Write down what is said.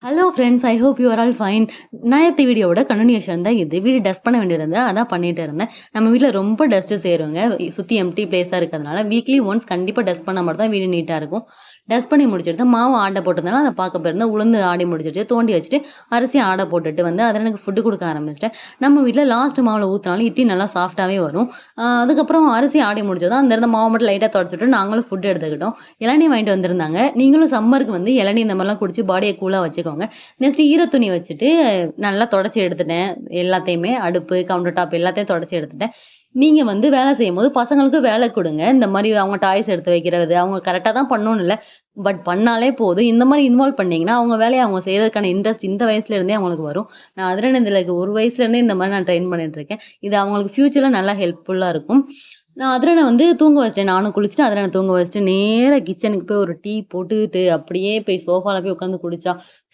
Hello friends. I hope you are all fine. நேத்து வீடியோவோட continuation தான் இது. வீடு டஸ்ட் பண்ண வேண்டியது அதான் பண்ணிட்டு இருந்தேன். நம்ம வீட்ல ரொம்ப டஸ்ட்டு சேருங்க. சுத்தி எம்ப்டி பிளேஸா இருக்கிறதுனால, வீக்லி ஒன்ஸ் கண்டிப்பா டஸ்ட் பண்ணா மட்டும் தான் வீடு நீட்டா இருக்கும். டஸ்ட் பண்ணி முடிச்சுட்டு மாவு ஆட போட்டிருந்தனால அத பார்க்க போயிருந்தேன். உளுந்து ஆடி முடிச்சுட்டு, தோண்டி வச்சுட்டு, அரிசி ஆட போட்டுட்டு வந்து அதில எனக்கு ஃபுட்டு குடுக்க ஆரம்பிச்சுட்டேன். நம்ம வீட்ல லாஸ்ட் மாவுல ஊத்துனாலும் இட்லி நல்லா சாஃப்ட்டாவே வரும். அதுக்கப்புறம் அரிசி ஆடி முடிச்சதும் அந்த இருந்த மாவு மட்டும் லைட்டா தொடச்சுட்டு நாங்களும் ஃபுட் எடுத்துக்கிட்டோம். இளநீ வாங்கிட்டு வந்திருந்தாங்க. நீங்களும் சம்மருக்கு வந்து இளநீ இந்த மாரிலாம் குடிச்சு பாடிய கூலா வச்சுக்கோங்க. நெக்ஸ்ட் ஈர துணி வச்சுட்டு நல்லா தொடச்சு எடுத்துட்டேன். எல்லாத்தையுமே அடுப்பு, கவுண்டர் டாப் எல்லாத்தையும் தொடச்சு எடுத்துட்டேன். நீங்க வந்து வேலை செய்யும்போது பசங்களுக்கு வேலை குடுங்க. இந்த மாரி அவங்க டாய்ஸ் எடுத்து வைக்கிறது, அவங்க கரெக்ட்டா தான் பண்ணணும்னு இல்ல. பட் பண்ணாலே போதும். இந்த மாரி இன்வால்வ் பண்ணீங்கன்னா, அவங்க வேலைய அவங்க செய்றதுக்கான இன்ட்ரெஸ்ட் இந்த வயசுல இருந்தே அவங்களுக்கு வரும். நான் அதிரடிந்தில 1 வயசுல இருந்தே இந்த மாரி நான் ட்ரெயின் பண்ணிட்டு இருக்கேன். இது அவங்களுக்கு ஃபியூச்சர்ல நல்லா ஹெல்ப்ஃபுல்லா இருக்கும். நான் அதிரன வந்து தூங்க வச்சுட்டேன். நானும் குளிச்சுட்டு அதிரன தூங்க வச்சுட்டு, நேரா கிச்சனுக்கு போய் ஒரு டீ போட்டுட்டு, அப்படியே போய் சோஃபால போய் உட்காந்து குடிச்சா,